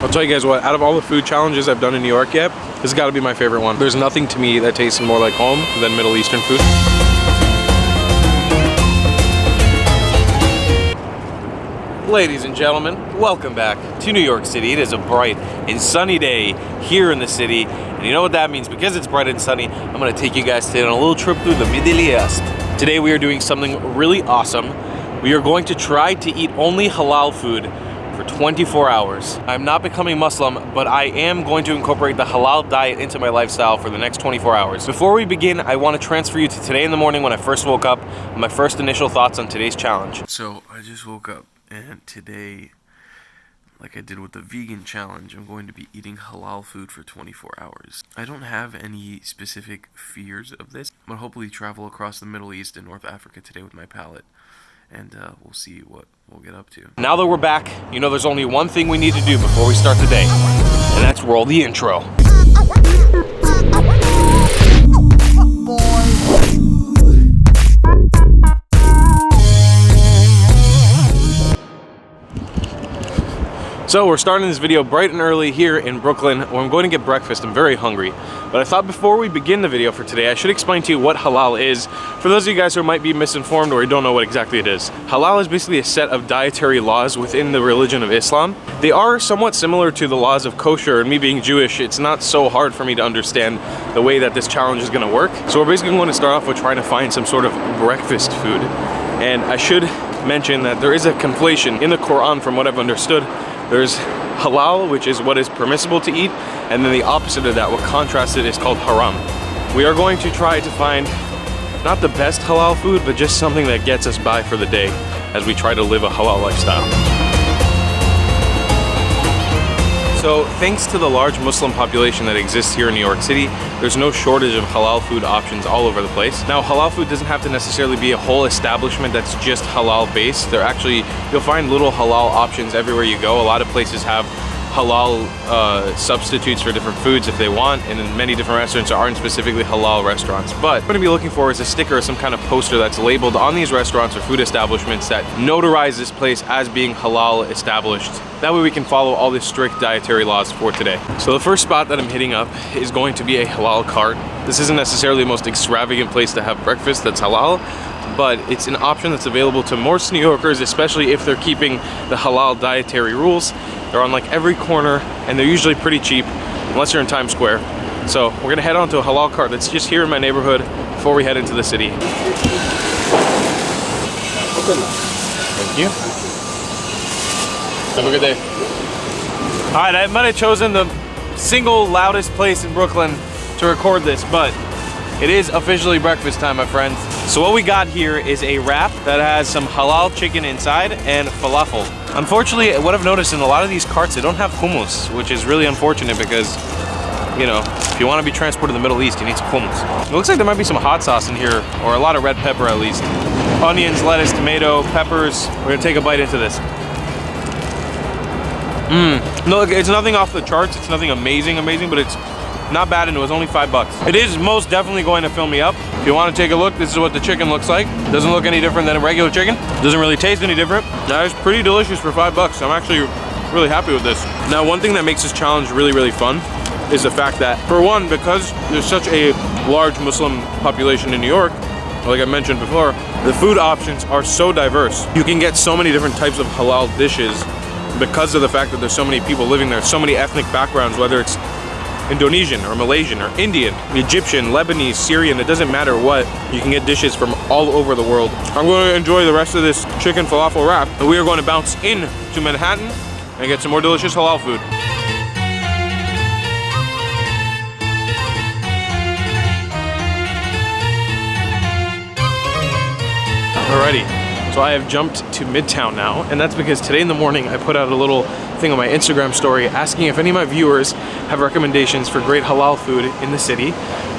I'll tell you guys what, out of all the food challenges I've done in New York yet, this has got to be my favorite one. There's nothing to me that tastes more like home than Middle Eastern food. Ladies and gentlemen, welcome back to New York City. It is a bright and sunny day here in the city. And you know what that means? Because it's bright and sunny, I'm going to take you guys today on a little trip through the Middle East. Today we are doing something really awesome. We are going to try to eat only halal food for 24 hours. I'm not becoming Muslim, but I am going to incorporate the halal diet into my lifestyle for the next 24 hours. Before we begin, I want to transfer you to today in the morning when I first woke up, my first initial thoughts on today's challenge. So I just woke up, and today, like I did with the vegan challenge, I'm going to be eating halal food for 24 hours. I don't have any specific fears of this. I'm gonna hopefully travel across the Middle East and North Africa today with my palate, and we'll see what we'll get up to. Now that we're back, you know there's only one thing we need to do before we start the day, and that's roll the intro. So we're starting this video bright and early here in Brooklyn, where I'm going to get breakfast. I'm very hungry. But I thought before we begin the video for today, I should explain to you what halal is. For those of you guys who might be misinformed or you don't know what exactly it is. Halal is basically a set of dietary laws within the religion of Islam. They are somewhat similar to the laws of kosher, and me being Jewish, it's not so hard for me to understand the way that this challenge is gonna work. So we're basically going to start off with trying to find some sort of breakfast food. And I should mention that there is a conflation in the Quran from what I've understood. There's halal, which is what is permissible to eat, and then the opposite of that, what contrasts it, is called haram. We are going to try to find not the best halal food, but just something that gets us by for the day as we try to live a halal lifestyle. So thanks to the large Muslim population that exists here in New York City, there's no shortage of halal food options all over the place. Now, halal food doesn't have to necessarily be a whole establishment that's just halal based. You'll find little halal options everywhere you go. A lot of places have halal substitutes for different foods if they want, and in many different restaurants aren't specifically halal restaurants. But what I'm going to be looking for is a sticker or some kind of poster that's labeled on these restaurants or food establishments that notarize this place as being halal established. That way we can follow all the strict dietary laws for today. So the first spot that I'm hitting up is going to be a halal cart. This isn't necessarily the most extravagant place to have breakfast that's halal, but it's an option that's available to most New Yorkers, especially if they're keeping the halal dietary rules. They're on like every corner, and they're usually pretty cheap, unless you're in Times Square. So we're gonna head on to a halal cart that's just here in my neighborhood before we head into the city. Thank you. Have a good day. All right, I might have chosen the single loudest place in Brooklyn to record this, but it is officially breakfast time, my friends. So what we got here is a wrap that has some halal chicken inside and falafel. Unfortunately, what I've noticed in a lot of these carts, they don't have hummus, which is really unfortunate because, you know, if you want to be transported to the Middle East, you need some hummus. It looks like there might be some hot sauce in here, or a lot of red pepper at least. Onions, lettuce, tomato, peppers. We're gonna take a bite into this. No, it's nothing off the charts. It's nothing amazing, but it's not bad, and it was only $5. It is most definitely going to fill me up. If you want to take a look, this is what the chicken looks like. Doesn't look any different than a regular chicken. Doesn't really taste any different. That is pretty delicious for $5. I'm actually really happy with this. Now, one thing that makes this challenge really, really fun is the fact that, for one, because there's such a large Muslim population in New York, like I mentioned before, the food options are so diverse. You can get so many different types of halal dishes because of the fact that there's so many people living there, so many ethnic backgrounds, whether it's Indonesian or Malaysian or Indian, Egyptian, Lebanese, Syrian, it doesn't matter what. You can get dishes from all over the world. I'm going to enjoy the rest of this chicken falafel wrap, and we are going to bounce in to Manhattan and get some more delicious halal food. Alrighty. So I have jumped to Midtown now, and that's because today in the morning I put out a little thing on my Instagram story asking if any of my viewers have recommendations for great halal food in the city,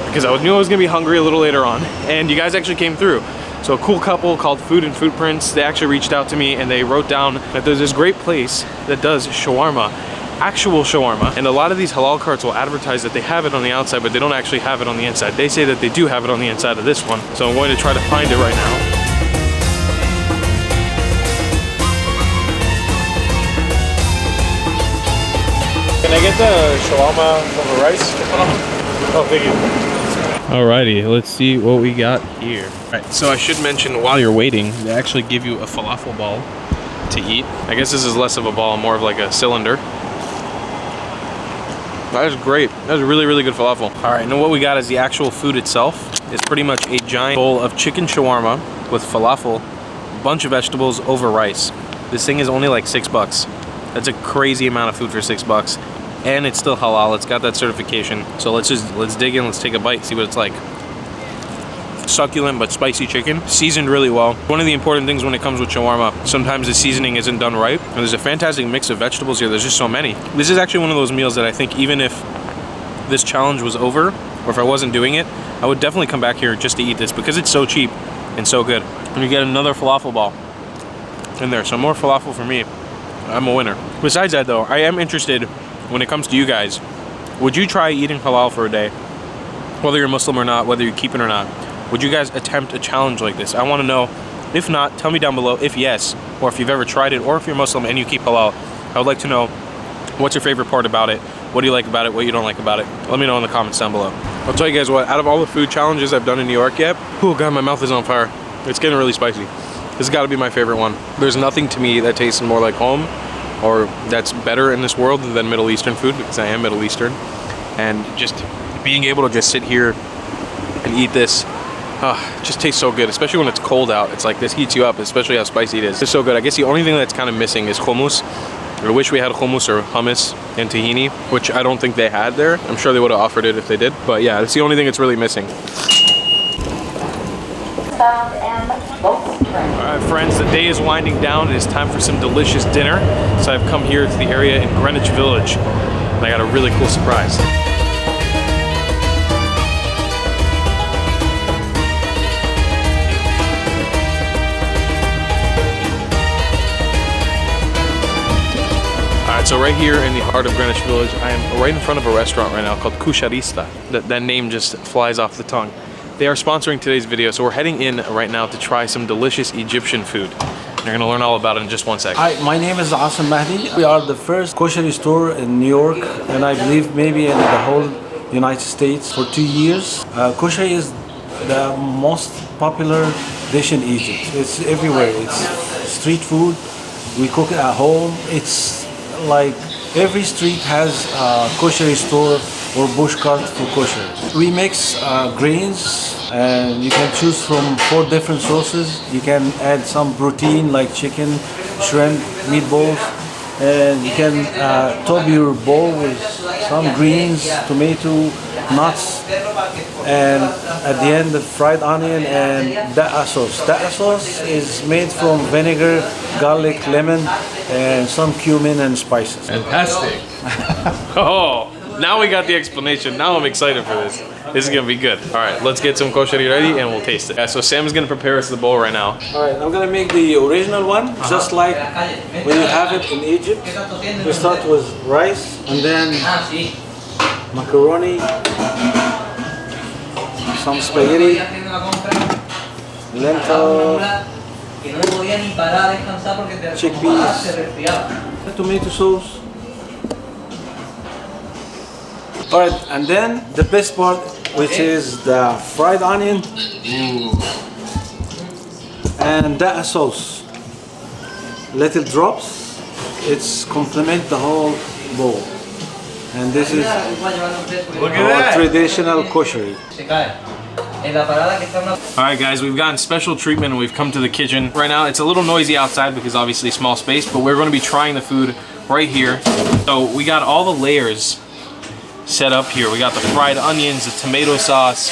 because I knew I was gonna be hungry a little later on, and you guys actually came through. So a cool couple called Food and Footprints, they actually reached out to me and they wrote down that there's this great place that does shawarma, actual shawarma, and a lot of these halal carts will advertise that they have it on the outside, but they don't actually have it on the inside. They say that they do have it on the inside of this one, so I'm going to try to find it right now. Can I get the shawarma over rice? Oh, thank you. Alrighty, let's see what we got here. Alright, so I should mention while you're waiting, they actually give you a falafel ball to eat. I guess this is less of a ball, more of like a cylinder. That is great. That is really, really good falafel. Alright, and what we got is the actual food itself. It's pretty much a giant bowl of chicken shawarma with falafel, a bunch of vegetables over rice. This thing is only like $6. That's a crazy amount of food for $6. And it's still halal. It's got that certification. So let's dig in, let's take a bite, see what it's like. Succulent but spicy chicken, seasoned really well. One of the important things when it comes with shawarma, sometimes the seasoning isn't done right. And there's a fantastic mix of vegetables here. There's just so many. This is actually one of those meals that I think even if this challenge was over, or if I wasn't doing it, I would definitely come back here just to eat this because it's so cheap and so good. And you get another falafel ball in there. So more falafel for me. I'm a winner. Besides that though, I am interested when it comes to you guys. Would you try eating halal for a day? Whether you're Muslim or not, whether you keep it or not. Would you guys attempt a challenge like this? I want to know. If not, tell me down below if yes, or if you've ever tried it, or if you're Muslim and you keep halal. I would like to know what's your favorite part about it, what do you like about it, what you don't like about it. Let me know in the comments down below. I'll tell you guys what, out of all the food challenges I've done in New York yet, oh god, my mouth is on fire. It's getting really spicy. This has got to be my favorite one. There's nothing to me that tastes more like home, or that's better in this world than Middle Eastern food, because I am Middle Eastern. And just being able to just sit here and eat this, it just tastes so good, especially when it's cold out. It's like this heats you up, especially how spicy it is. It's so good. I guess the only thing that's kind of missing is hummus. I wish we had hummus or hummus and tahini, which I don't think they had there. I'm sure they would have offered it if they did. But yeah, it's the only thing that's really missing. Alright friends, the day is winding down. It is time for some delicious dinner. So I've come here to the area in Greenwich Village, and I got a really cool surprise. Alright, so right here in the heart of Greenwich Village, I am right in front of a restaurant right now called Kusharista. That name just flies off the tongue. They are sponsoring today's video, so we're heading in right now to try some delicious Egyptian food. You're gonna learn all about it in just 1 second. Hi, my name is Asim Mahdi. We are the first kosher store in New York, and I believe maybe in the whole United States for 2 years. Kosher is the most popular dish in Egypt. It's everywhere. It's street food. We cook it at home. It's like every street has a kosher store or bush cart for kosher. We mix grains, and you can choose from 4 different sauces. You can add some protein like chicken, shrimp, meatballs, and you can top your bowl with some greens, tomato, nuts, and at the end the fried onion and da'a sauce. Da'a sauce is made from vinegar, garlic, lemon, and some cumin and spices. Fantastic. Oh, now we got the explanation. Now I'm excited for this. This is gonna be good. All right, let's get some koshari ready and we'll taste it. Yeah, so Sam is gonna prepare us the bowl right now. All right, I'm gonna make the original one, just like when you have it in Egypt. We start with rice and then macaroni, some spaghetti, lentil, chickpeas, tomato sauce. All right, and then the best part, which is the fried onion and da'a sauce. Little drops, it's complement the whole bowl. And this is our traditional kosher. Alright guys, we've gotten special treatment and we've come to the kitchen. Right now it's a little noisy outside because obviously small space, but we're going to be trying the food right here. So we got all the layers set up here. We got the fried onions, the tomato sauce,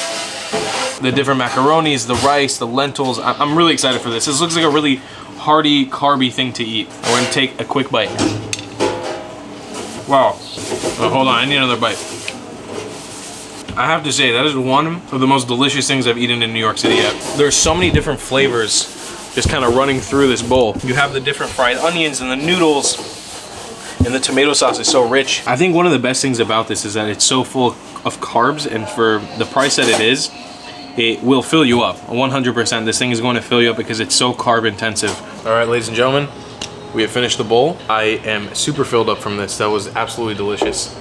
the different macaronis, the rice, the lentils. I'm really excited for this. This looks like a really hearty, carby thing to eat. We're going to take a quick bite. Wow. Oh, hold on, I need another bite. I have to say, that is one of the most delicious things I've eaten in New York City yet. There's so many different flavors just kind of running through this bowl. You have the different fried onions and the noodles, and the tomato sauce is so rich. I think one of the best things about this is that it's so full of carbs, and for the price that it is, it will fill you up. 100%, this thing is going to fill you up because it's so carb intensive. All right, ladies and gentlemen, We have finished the bowl. I am super filled up from this. That was absolutely delicious.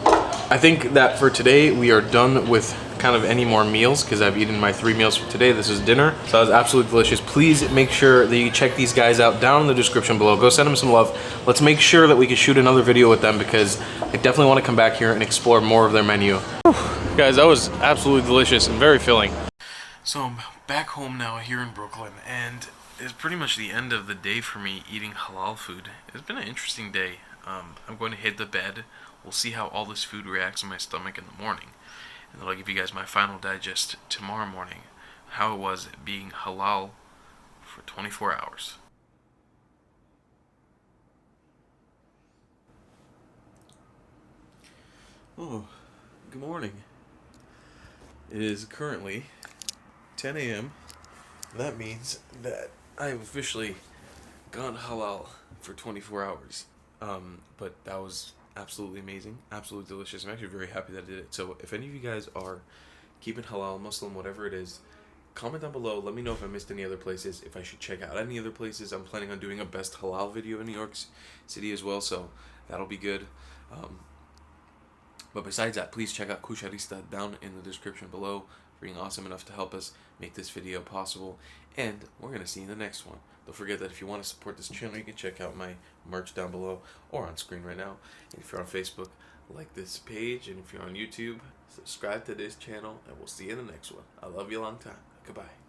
I think that for today, we are done with kind of any more meals because I've eaten my 3 meals for today. This is dinner. So that was absolutely delicious. Please make sure that you check these guys out down in the description below. Go send them some love. Let's make sure that we can shoot another video with them because I definitely want to come back here and explore more of their menu. Whew. Guys, that was absolutely delicious and very filling. So I'm back home now here in Brooklyn, and it's pretty much the end of the day for me eating halal food. It's been an interesting day. I'm going to hit the bed. We'll see how all this food reacts in my stomach in the morning. And then I'll give you guys my final digest tomorrow morning. How it was being halal for 24 hours. Oh, good morning. It is currently 10 a.m. That means that I have officially gone halal for 24 hours. But that was absolutely amazing, absolutely delicious. I'm actually very happy that I did it. So if any of you guys are keeping halal, Muslim, whatever it is, comment down below. Let me know if I missed any other places, if I should check out any other places. I'm planning on doing a best halal video in New York City as well, so that'll be good. But besides that, please check out Kusharista down in the description below for being awesome enough to help us make this video possible. And we're going to see you in the next one. Don't forget that if you want to support this channel, you can check out my merch down below or on screen right now. And if you're on Facebook, like this page. And if you're on YouTube, subscribe to this channel. And we'll see you in the next one. I love you a long time. Goodbye.